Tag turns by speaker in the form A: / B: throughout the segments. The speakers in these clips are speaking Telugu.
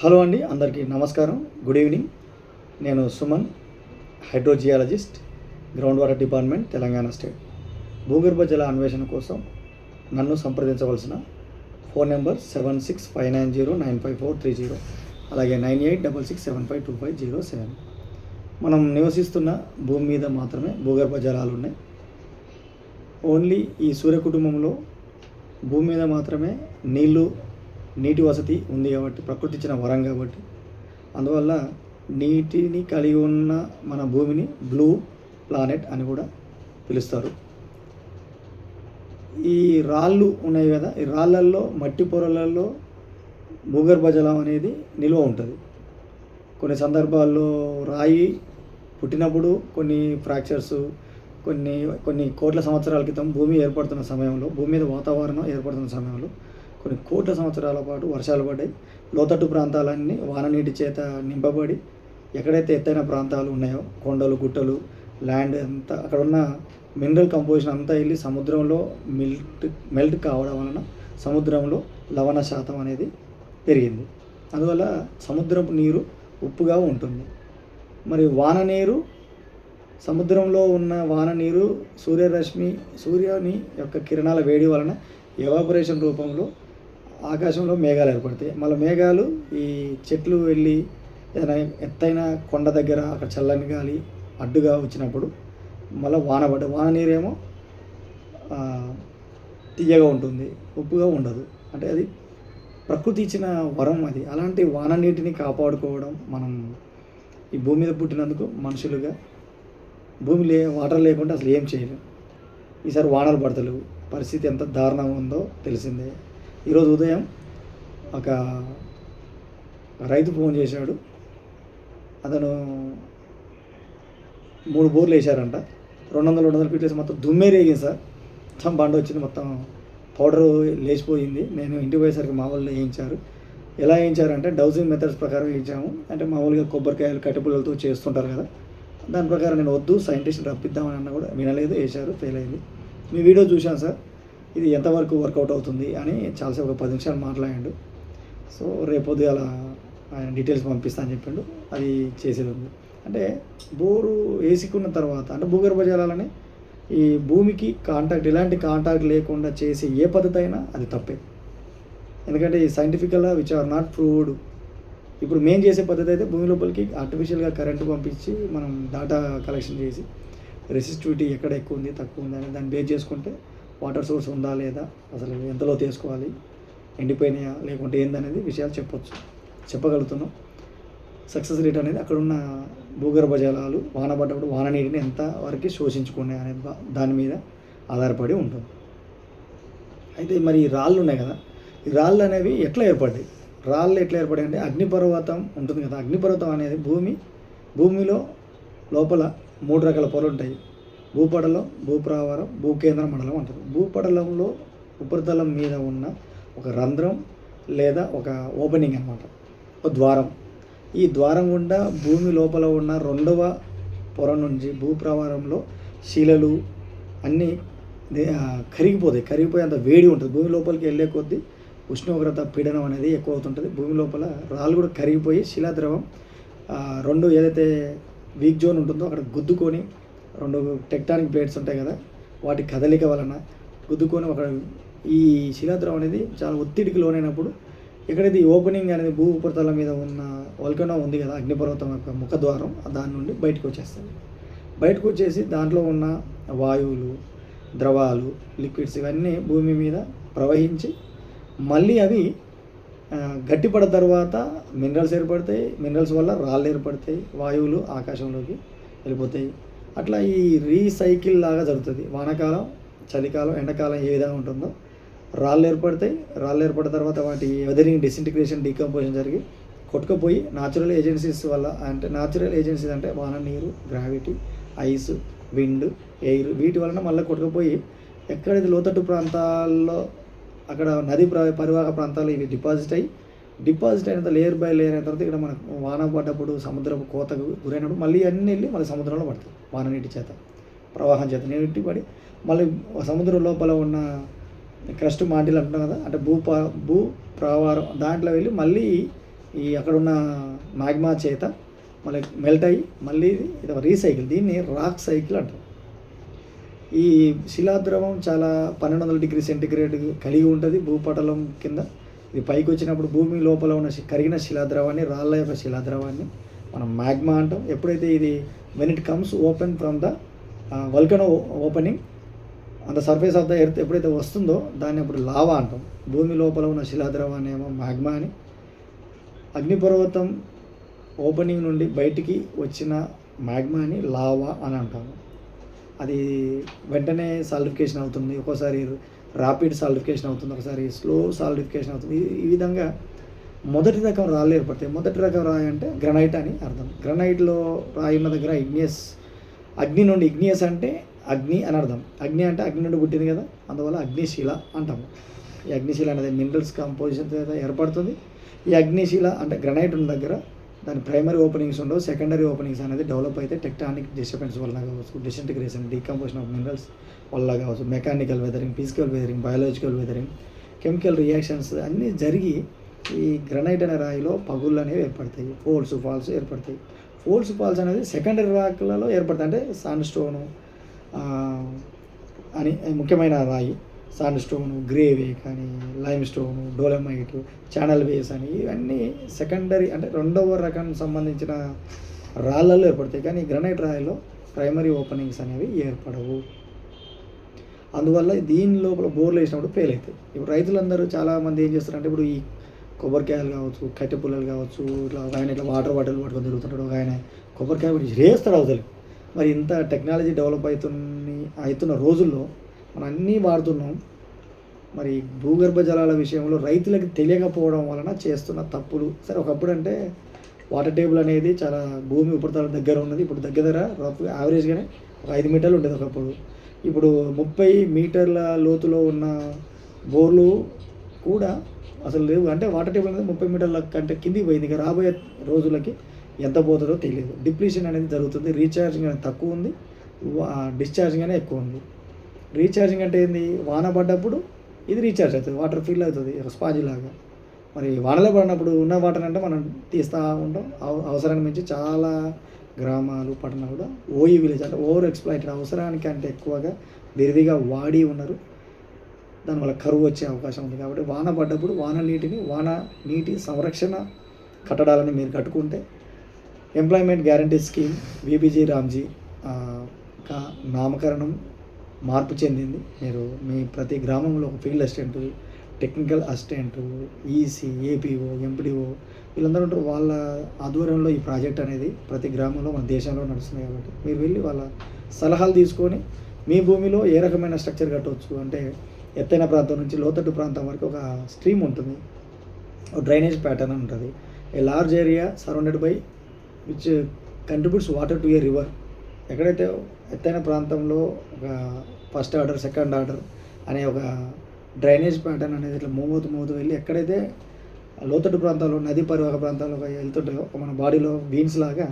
A: హలో అండి, అందరికీ నమస్కారం. Good evening. నేను Suman, hydrogeologist, ground water department, Telangana state. భూగర్భ జల అన్వేషణ కోసం నన్ను సంప్రదించవలసిన ఫోన్ నెంబర్ 7659095430, అలాగే 9866752507. మనం నివసిస్తున్న భూమి మీద మాత్రమే భూగర్భ జలాలు ఉన్నాయి. ఓన్లీ ఈ సూర్య కుటుంబంలో భూమి మీద మాత్రమే నీటి వసతి ఉంది కాబట్టి, ప్రకృతి ఇచ్చిన వరం కాబట్టి, అందువల్ల నీటిని కలిగి ఉన్న మన భూమిని బ్లూ ప్లానెట్ అని కూడా పిలుస్తారు. ఈ రాళ్ళు ఉన్నాయి కదా, ఈ రాళ్ళల్లో మట్టి పొరలలో భూగర్భ జలం అనేది నిల్వ ఉంటుంది. కొన్ని సందర్భాల్లో రాయి పుట్టినప్పుడు కొన్ని ఫ్రాక్చర్స్, కొన్ని కోట్ల సంవత్సరాల క్రితం భూమి ఏర్పడుతున్న సమయంలో, భూమి మీద వాతావరణం ఏర్పడుతున్న సమయంలో కొన్ని కోట్ల సంవత్సరాల పాటు వర్షాలు పడ్డాయి. లోతట్టు ప్రాంతాలన్నీ వాననీటి చేత నింపబడి, ఎక్కడైతే ఎత్తైన ప్రాంతాలు ఉన్నాయో, కొండలు, గుట్టలు, ల్యాండ్ అంతా, అక్కడ ఉన్న మినరల్ కంపోజిషన్ అంతా వెళ్ళి సముద్రంలో మెల్ట్ కావడం వలన సముద్రంలో లవణ శాతం అనేది పెరిగింది. అందువల్ల సముద్రపు నీరు ఉప్పుగా ఉంటుంది. మరి వాన నీరు, సముద్రంలో ఉన్న వాన నీరు సూర్యుని యొక్క కిరణాల వేడి వలన ఎవాపరేషన్ రూపంలో ఆకాశంలో మేఘాలు ఏర్పడతాయి. మళ్ళీ మేఘాలు ఈ చెట్లు వెళ్ళి ఏదైనా ఎత్తైన కొండ దగ్గర అక్కడ చల్లని గాలి అడ్డుగా వచ్చినప్పుడు మళ్ళీ వాన నీరేమో తీయగా ఉంటుంది, ఉప్పుగా ఉండదు. అంటే అది ప్రకృతి ఇచ్చిన వరం అది. అలాంటి వాన నీటిని కాపాడుకోవడం మనం ఈ భూమి మీద పుట్టినందుకు మనుషులుగా వాటర్ లేకుండా అసలు ఏం చేయలేం. ఈసారి వానలు పడతలేవు, పరిస్థితి ఎంత దారుణంగా ఉందో తెలిసిందే. ఈరోజు ఉదయం ఒక రైతు ఫోన్ చేశాడు. అతను 3 బోర్లు వేశారంట, 200 ఫీట్లు వేసి మొత్తం దుమ్మేరేగింది సార్. మొత్తం బండ వచ్చింది, మొత్తం పౌడరు లేచిపోయింది. నేను ఇంటికి పోయేసరికి మా వాళ్ళు వేయించారు. ఎలా వేయించారంటే డౌజింగ్ మెథడ్స్ ప్రకారం వేయించాము. అంటే మామూలుగా కొబ్బరికాయలు కట్టెపుల్లలతో చేస్తుంటారు కదా, దాని ప్రకారం నేను వద్దు సైంటిస్ట్ని రప్పిద్దామని అన్న కూడా వినలేదు, వేశారు, ఫెయిల్ అయింది. మీ వీడియో చూశాను సార్, ఇది ఎంతవరకు వర్కౌట్ అవుతుంది అని చాలాసేపు ఒక 10 నిమిషాలు మాట్లాడాడు. సో రేపొద్దు అలా ఆయన డీటెయిల్స్ పంపిస్తా అని చెప్పిండు. అది చేసేది ఉంది. అంటే బోరు వేసుకున్న తర్వాత, అంటే భూగర్భ జలాలని ఈ భూమికి ఎలాంటి కాంటాక్ట్ లేకుండా చేసే ఏ పద్ధతి అయినా అది తప్పే. ఎందుకంటే ఈ సైంటిఫికల్గా విచ్ ఆర్ నాట్ ప్రూవ్డ్. ఇప్పుడు మేము చేసే పద్ధతి అయితే భూమి లోపలికి ఆర్టిఫిషియల్గా కరెంటు పంపించి మనం డేటా కలెక్షన్ చేసి రెసిస్టివిటీ ఎక్కడ ఎక్కువ ఉంది, తక్కువ ఉంది అని దాన్ని బేస్ చేసుకుంటే వాటర్ సోర్స్ ఉందా లేదా, అసలు ఎంతలో తీసుకోవాలి, ఎండిపోయినాయా లేకుంటే ఏందనేది విషయాలు చెప్పగలుగుతున్నాం. సక్సెస్ రేట్ అనేది అక్కడున్న భూగర్భ జలాలు వాన పడ్డప్పుడు వాన నీటిని ఎంత వరకు శోషించుకున్నాయి అనే దాని మీద ఆధారపడి ఉంటుంది. అయితే మరి ఈ రాళ్ళు ఉన్నాయి కదా, ఈ రాళ్ళు అనేవి ఎట్లా ఏర్పడ్డాయి? రాళ్ళు ఎట్లా ఏర్పడాయి అంటే అగ్నిపర్వతం ఉంటుంది కదా, అగ్నిపర్వతం అనేది భూమిలో లోపల 3 రకాల పొరలు ఉంటాయి. భూపటలం, భూప్రావారం, భూకేంద్ర మండలం అంటారు. భూపటలంలో ఉపరితలం మీద ఉన్న ఒక రంధ్రం లేదా ఒక ఓపెనింగ్ అన్నమాట, ఒక ద్వారం. ఈ ద్వారం గుండా భూమి లోపల ఉన్న 2వ పొర నుంచి భూప్రావారంలో శిలలు అన్నీ కరిగిపోయి అంత వేడి ఉంటుంది. భూమి లోపలికి వెళ్ళే కొద్దీ ఉష్ణోగ్రత పీడనం అనేది ఎక్కువ అవుతుంటుంది. భూమి లోపల రాళ్ళు కూడా కరిగిపోయి శిలాద్రవం 2 ఏదైతే వీక్ జోన్ ఉంటుందో అక్కడ గుద్దుకొని 2 టెక్టానిక్ ప్లేట్స్ ఉంటాయి కదా, వాటి కదలిక వలన గుద్దుకొని ఈ శిలాద్రవం అనేది చాలా ఒత్తిడికి లోనైనప్పుడు ఎక్కడైతే ఈ ఓపెనింగ్ అనేది భూ ఉపరితలం మీద ఉన్న వల్కనో ఉంది కదా, అగ్నిపర్వతం యొక్క ముఖద్వారం, దాని నుండి బయటకు వచ్చేస్తుంది. బయటకు వచ్చేసి దాంట్లో ఉన్న వాయువులు, ద్రవాలు, లిక్విడ్స్ ఇవన్నీ భూమి మీద ప్రవహించి మళ్ళీ అవి గట్టిపడిన తర్వాత మినరల్స్ ఏర్పడతాయి. మినరల్స్ వల్ల రాళ్ళు ఏర్పడతాయి, వాయువులు ఆకాశంలోకి వెళ్ళిపోతాయి. అట్లా ఈ రీసైకిల్ లాగా జరుగుతుంది. వానాకాలం, చలికాలం, ఎండాకాలం ఏ విధంగా ఉంటుందో రాళ్ళు ఏర్పడతాయి. రాళ్ళు ఏర్పడిన తర్వాత వాటి వెదరింగ్, డిసింటిగ్రేషన్, డీకంపోజిషన్ జరిగి కొట్టుకుపోయి న్యాచురల్ ఏజెన్సీస్ వల్ల, అంటే న్యాచురల్ ఏజెన్సీస్ అంటే వాన నీరు, గ్రావిటీ, ఐస్, విండ్, ఎయిర్, వీటి వలన మళ్ళీ కొట్టుకుపోయి ఎక్కడైతే లోతట్టు ప్రాంతాల్లో అక్కడ నది పరివాహక ప్రాంతాలు ఇవి డిపాజిట్ అయినంత లేయర్ బై లేయర్ అయిన తర్వాత ఇక్కడ మనకు వాన పడ్డప్పుడు సముద్రపు కోతకు గురైనప్పుడు మళ్ళీ అన్నీ వెళ్ళి మళ్ళీ సముద్రంలో పడతాయి. వాన నీటి చేత, ప్రవాహం చేత నీటి పడి మళ్ళీ సముద్రం లోపల ఉన్న క్రస్ట్ మాంటిల్ అంటున్నాం కదా, అంటే భూ ప్రావారం దాంట్లో వెళ్ళి మళ్ళీ ఈ అక్కడున్న మ్యాగ్మా చేత మళ్ళీ మెల్ట్ అయ్యి మళ్ళీ ఇది రీసైకిల్, దీన్ని రాక్ సైకిల్ అంటారు. ఈ శిలాద్రవం చాలా 1200 డిగ్రీ సెంటిగ్రేడ్ కలిగి ఉంటుంది భూపటలం కింద. ఇది పైకి వచ్చినప్పుడు భూమి లోపల ఉన్న కరిగిన శిలాద్రవాన్ని, రాళ్ళ యొక్క శిలాద్రవాన్ని మనం మ్యాగ్మా అంటాం. ఎప్పుడైతే ఇది when it comes open from the వల్కనో opening on the surface of the earth ఎప్పుడైతే వస్తుందో దాన్ని అప్పుడు లావా అంటాం. భూమి లోపల ఉన్న శిలాద్రవాన్ని ఏమో మ్యాగ్మా అని, అగ్నిపర్వతం ఓపెనింగ్ నుండి బయటికి వచ్చిన మ్యాగ్మాని లావా అని అంటాము. అది వెంటనే సాలిడిఫికేషన్ అవుతుంది, ఒక్కోసారి ర్యాపిడ్ సాలిడిఫికేషన్ అవుతుంది, ఒకసారి స్లో సాలిడిఫికేషన్ అవుతుంది. ఈ విధంగా మొదటి రకం రాళ్ళు ఏర్పడతాయి. మొదటి రకం రాయి అంటే గ్రనైట్ అని అర్థం. గ్రనైట్లో రాయి ఉన్న దగ్గర ఇగ్నియస్, అగ్ని నుండి, ఇగ్నియస్ అంటే అగ్ని అని అర్థం. అగ్ని అంటే అగ్ని నుండి పుట్టింది కదా, అందువల్ల అగ్నిశిల అంటాము. ఈ అగ్నిశిల అనేది మినరల్స్ కంపోజిషన్ ఏర్పడుతుంది. ఈ అగ్నిశిల అంటే గ్రనైట్ ఉన్న దగ్గర దాని ప్రైమరీ ఓపెనింగ్స్ ఉండవు, సెకండరీ ఓపెనింగ్స్ అనేది డెవలప్ అయితే టెక్టానిక్ డిస్టర్బెన్స్ వల్ల కావచ్చు, డిసింటిగ్రేషన్, డీకంపోజిషన్ ఆఫ్ మినరల్స్ వల్ల కావచ్చు, mechanical weathering, physical weathering, biological weathering, chemical reactions అన్నీ జరిగి ఈ గ్రనైట్ అనే రాయిలో పగుళ్ళు అనేవి ఏర్పడతాయి, ఫోల్స్ ఫాల్స్ ఏర్పడతాయి. ఫోల్స్ ఫాల్స్ అనేది సెకండరీ రాక్లలో ఏర్పడతాయి. అంటే సాండ్ స్టోను అని ముఖ్యమైన రాయి, సాండ్ స్టోను, గ్రేవే కానీ, లైమ్ స్టోను, డోలమైట్, ఛానల్ వేస్ అని ఇవన్నీ సెకండరీ అంటే రెండవ రకం సంబంధించిన రాళ్ళల్లో ఏర్పడతాయి. కానీ గ్రనైట్ రాయిలో ప్రైమరీ ఓపెనింగ్స్ అనేవి ఏర్పడవు. అందువల్ల దీని లోపల బోర్లు వేసినప్పుడు ఫెయిల్ అవుతాయి. ఇప్పుడు రైతులందరూ చాలామంది ఏం చేస్తారంటే, ఇప్పుడు ఈ కొబ్బరికాయలు కావచ్చు, కట్టె పుల్లలు కావచ్చు, ఇట్లా ఒక ఆయన ఇట్లా వాటర్ బాటిల్ పట్టుకొని తిరుగుతుంటాడు, ఒక ఆయన కొబ్బరికాయ పెట్టి రేస్తాడు అవతలి. మరి ఇంత టెక్నాలజీ డెవలప్ అవుతున్న రోజుల్లో మనం అన్నీ వాడుతున్నాం. మరి భూగర్భ జలాల విషయంలో రైతులకు తెలియకపోవడం వలన చేస్తున్న తప్పులు. సరే, ఒకప్పుడు అంటే వాటర్ టేబుల్ అనేది చాలా భూమి ఉపరితల దగ్గర ఉన్నది. ఇప్పుడు దగ్గర రఫ్ యావరేజ్గానే ఒక 5 మీటర్లు ఉండేది ఒకప్పుడు. ఇప్పుడు 30 మీటర్ల లోతులో ఉన్న బోర్లు కూడా అసలు లేవు. అంటే వాటర్ టేబుల్ అనేది 30 మీటర్ల కంటే కిందికి పోయింది. ఇక రాబోయే రోజులకి ఎంత పోతుందో తెలియదు. డిప్లీషన్ అనేది జరుగుతుంది. రీఛార్జింగ్ అనేది తక్కువ ఉంది, డిశ్చార్జింగ్ అనేది ఎక్కువ ఉంది. రీఛార్జింగ్ అంటే ఏంది, వాన పడ్డప్పుడు ఇది రీఛార్జ్ అవుతుంది, వాటర్ ఫిల్ అవుతుంది స్పాంజ్ లాగా. మరి వానలో పడినప్పుడు ఉన్న వాటర్ అంటే మనం తీస్తూ ఉంటాం. అవసరానికి మించి చాలా గ్రామాలు, పట్టణాలు కూడా ఓయి విలేజ్ అంటే ఓవర్ ఎక్స్ప్లాయిటెడ్, అవసరానికి అంటే ఎక్కువగా విరివిగా వాడి ఉన్నారు. దానివల్ల కరువు వచ్చే అవకాశం ఉంది. కాబట్టి వాన పడ్డప్పుడు వాన నీటి సంరక్షణ కట్టడాలని మీరు కట్టుకుంటే, employment guarantee scheme VBG Ramji నామకరణం మార్పు చెందింది. మీరు మీ ప్రతి గ్రామంలో ఒక field assistant, technical assistant, EC, APO, MPDO వీళ్ళందరూ ఉంటారు. వాళ్ళ ఆధ్వర్యంలో ఈ ప్రాజెక్ట్ అనేది ప్రతి గ్రామంలో మన దేశంలో నడుస్తుంది. కాబట్టి మీరు వెళ్ళి వాళ్ళ సలహాలు తీసుకొని మీ భూమిలో ఏ రకమైన స్ట్రక్చర్ కట్టవచ్చు అంటే, ఎత్తైన ప్రాంతం నుంచి లోతట్టు ప్రాంతం వరకు ఒక స్ట్రీమ్ ఉంటుంది, ఒక డ్రైనేజ్ ప్యాటర్న్ ఉంటుంది. A large area surrounded by which contributes water to A river. ఎక్కడైతే ఎత్తైన ప్రాంతంలో ఒక ఫస్ట్ ఆర్డర్, సెకండ్ ఆర్డర్ అనే ఒక డ్రైనేజ్ ప్యాటర్న్ అనేది ఇట్లా మూవ్ వెళ్ళి ఎక్కడైతే లోతట్టు ప్రాంతాల్లో, నదీ పరివాహక ప్రాంతాల్లో వెళ్తుంటాయో మన బాడీలో వీన్స్ లాగా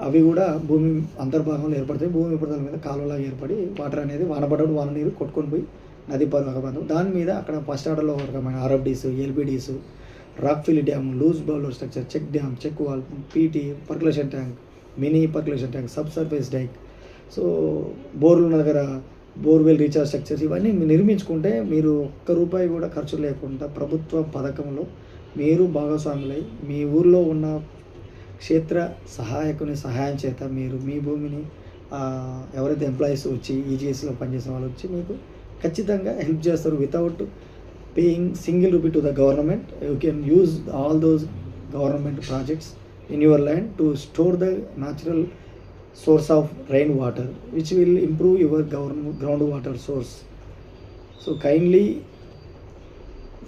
A: అవి కూడా భూమి అంతర్భాగంలో ఏర్పడతాయి. భూమి ఉపరితలం మీద కాలువలాగా ఏర్పడి వాటర్ అనేది వానపడ్డప్పుడు వాన నీరు కొట్టుకొని పోయి నదీ పరివాహక ప్రాంతం, దాని మీద అక్కడ ఫస్ట్ ఆర్డర్లో ఒక రకమైన RFDs, LBDs, rock fill dam, loose boulder structure, check dam, check wall, PT, percolation tank, mini percolation tank, sub surface dyke. So బోర్లు ఉన్న దగ్గర బోర్వెల్ రీఛార్జ్ స్ట్రక్చర్స్ ఇవన్నీ నిర్మించుకుంటే మీరు ₹1 కూడా ఖర్చు లేకుండా ప్రభుత్వ పథకంలో మీరు భాగస్వాములై మీ ఊర్లో ఉన్న క్షేత్ర సహాయకుని సహాయం చేత మీరు మీ భూమిని ఎవరైతే ఎంప్లాయీస్ వచ్చి ఈజీఎస్లో పనిచేసిన వాళ్ళు వచ్చి మీకు ఖచ్చితంగా హెల్ప్ చేస్తారు. Without paying single rupee to the government, you can use all those government projects in your land to store the natural source of rainwater, which will improve your groundwater source. So kindly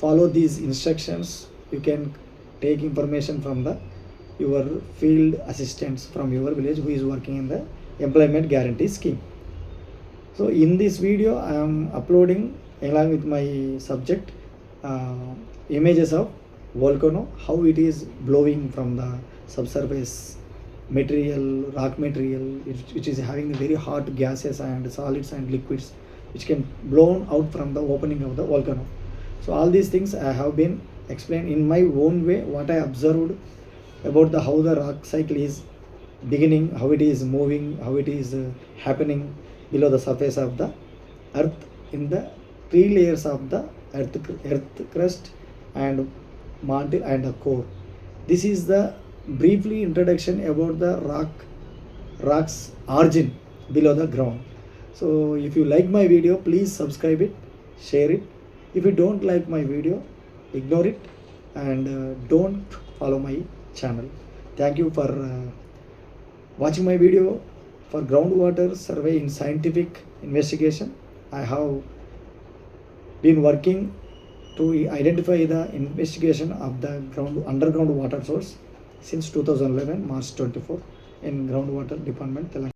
A: follow these instructions. You can take information from your field assistants from your village who is working in the employment guarantee scheme. So in this video I am uploading along with my subject images of volcano, how it is blowing from the subsurface material, rock material, which is having very hot gases and solids and liquids which can blown out from the opening of the volcano. So all these things I have been explain in my own way what I observed about the how the rock cycle is beginning, how it is moving, how it is happening below the surface of the earth in the three layers of the earth crust and mantle and the core. This is the briefly introduction about the rock's origin below the ground. So if you like my video, please subscribe it, share it. If you don't like my video, ignore it and don't follow my channel. Thank you for watching my video for groundwater survey in scientific investigation. I have been working to identify the investigation of the underground water source since 2011 March 24 in groundwater department Telangana.